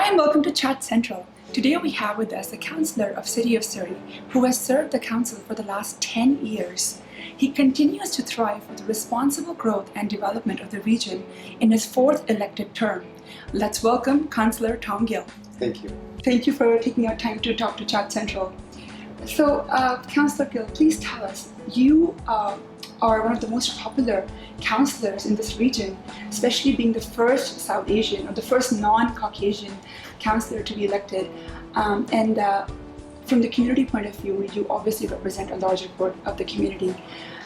Hi and welcome to Chat Central. Today we have with us the Councillor of City of Surrey who has served the Council for the last 10 years. He continues to thrive for the responsible growth and development of the region in his 4th elected term. Let's welcome Councillor Tom Gill. Thank you. Thank you for taking your time to talk to Chat Central. So, Councillor Gill, please tell us, you are one of the most popular councillors in this region, especially being the first South Asian or the first non-Caucasian councillor to be elected. From the community point of view, you obviously represent a larger part of the community,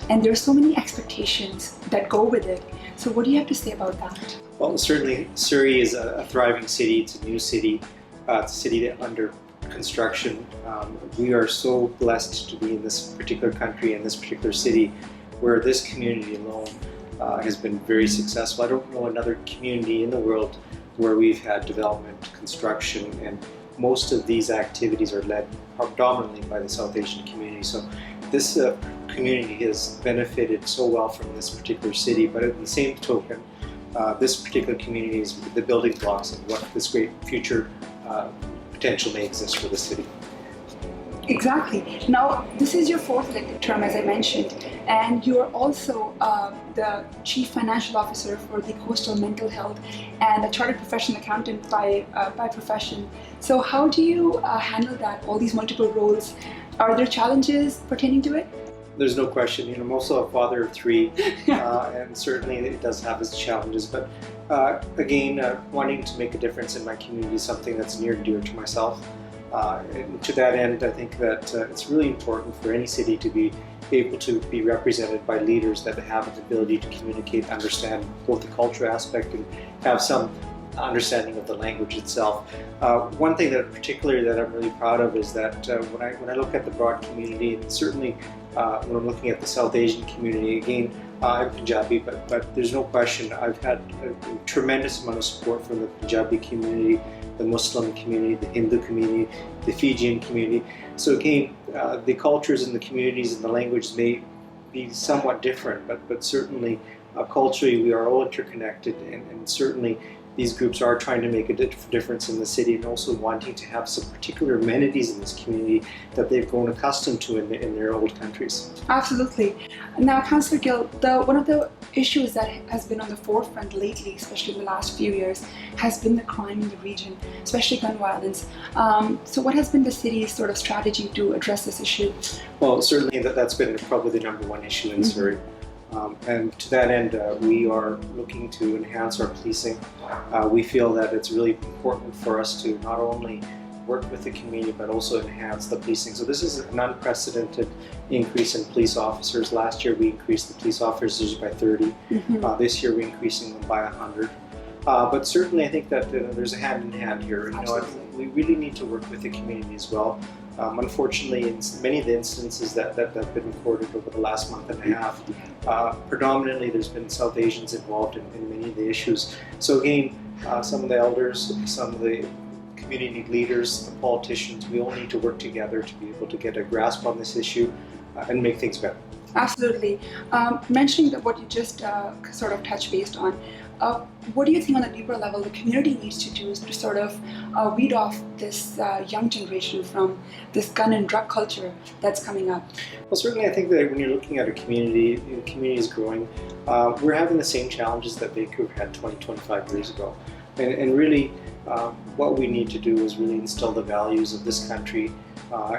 and there are so many expectations that go with it. So what do you have to say about that? Well, certainly Surrey is a thriving city. It's a new city. It's a city that under construction. We are so blessed to be in this particular country and this particular city where this community alone has been very successful. I don't know another community in the world where we've had development, construction, and most of these activities are led predominantly by the South Asian community. So this community has benefited so well from this particular city, but at the same token, this particular community is the building blocks of what this great future potential may exist for the city. Exactly. Now, this is your 4th elected term, as I mentioned, and you're also the Chief Financial Officer for the Coastal Mental Health and a Chartered Professional Accountant by profession. So how do you handle that, all these multiple roles? Are there challenges pertaining to it? There's no question. I'm also a father of 3, and certainly it does have its challenges. But again, wanting to make a difference in my community is something that's near and dear to myself. And to that end, I think that it's really important for any city to be able to be represented by leaders that have the ability to communicate, understand both the culture aspect and have some understanding of the language itself. One thing that particularly that I'm really proud of is that when I look at the broad community, and certainly when I'm looking at the South Asian community, again, I'm Punjabi, but there's no question I've had a tremendous amount of support from the Punjabi community, the Muslim community, the Hindu community, the Fijian community. So again, the cultures and the communities and the languages may be somewhat different, but certainly culturally we are all interconnected, and certainly these groups are trying to make a difference in the city and also wanting to have some particular amenities in this community that they've grown accustomed to in their old countries. Absolutely. Now, Councillor Gill, one of the issues that has been on the forefront lately, especially in the last few years, has been the crime in the region, especially gun violence. So what has been the city's sort of strategy to address this issue? Well, certainly that's been probably the number one issue in Surrey. And to that end, we are looking to enhance our policing. We feel that it's really important for us to not only work with the community but also enhance the policing. So this is an unprecedented increase in police officers. Last year we increased the police officers by 30. This year we're increasing them by 100. But certainly I think that there's a hand in hand here. We really need to work with the community as well. Unfortunately, in many of the instances that have been recorded over the last month and a half, predominantly there's been South Asians involved in many of the issues. So again, some of the elders, some of the community leaders, the politicians, we all need to work together to be able to get a grasp on this issue and make things better. Absolutely. Mentioning that what you just sort of touched based on, what do you think on a deeper level the community needs to do to sort of weed off this young generation from this gun and drug culture that's coming up? Well, certainly I think that when you're looking at a community, the community is growing. We're having the same challenges that Vancouver had 25 years ago. And really what we need to do is really instill the values of this country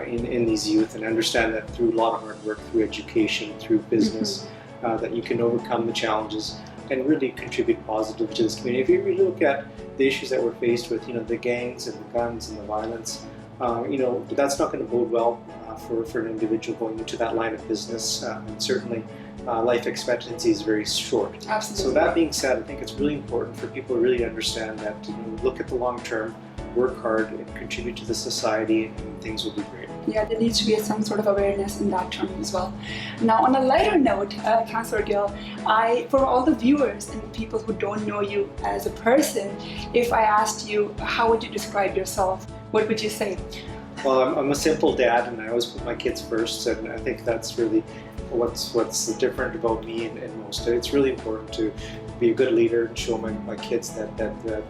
in these youth and understand that through a lot of hard work, through education, through business, that you can overcome the challenges and really contribute positively to this community. If you really look at the issues that we're faced with, the gangs and the guns and the violence, that's not going to bode well for an individual going into that line of business. And certainly life expectancy is very short. Absolutely. So that being said, I think it's really important for people to really understand that look at the long term, work hard, and contribute to the society, and things will be great. Yeah, there needs to be some sort of awareness in that term as well. Now, on a lighter note, Councillor Gill, for all the viewers and people who don't know you as a person, if I asked you, how would you describe yourself? What would you say? Well, I'm a simple dad, and I always put my kids first, and I think that's really what's different about me and most. It's really important to be a good leader and show my kids that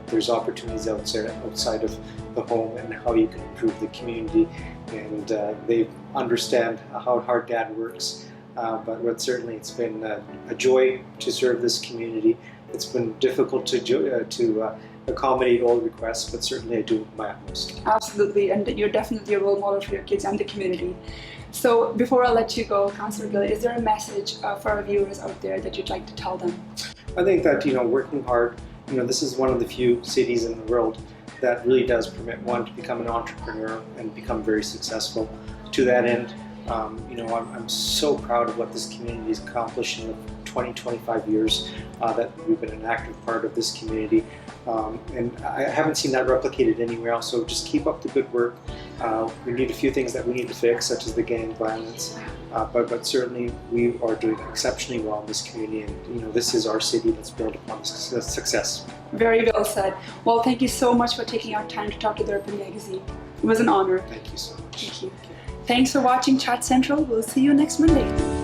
there's opportunities outside of the home and how you can improve the community, and they understand how hard Dad works. But certainly it's been a joy to serve this community. It's been difficult to accommodate all requests, but certainly I do my utmost. Absolutely, and you're definitely a role model for your kids and the community. So before I let you go, Councillor Gill, is there a message for our viewers out there that you'd like to tell them? I think that, working hard, this is one of the few cities in the world that really does permit one to become an entrepreneur and become very successful. To that end, I'm so proud of what this community has accomplished in the 20-25 years that we've been an active part of this community. And I haven't seen that replicated anywhere else, so just keep up the good work. We need a few things that we need to fix, such as the gang violence, but certainly we are doing exceptionally well in this community, and this is our city that's built upon this success. Very well said. Well, thank you so much for taking our time to talk to DARPAN Magazine. It was an honor. Thank you so much. Thank you. Thanks for watching Chat Central. We'll see you next Monday.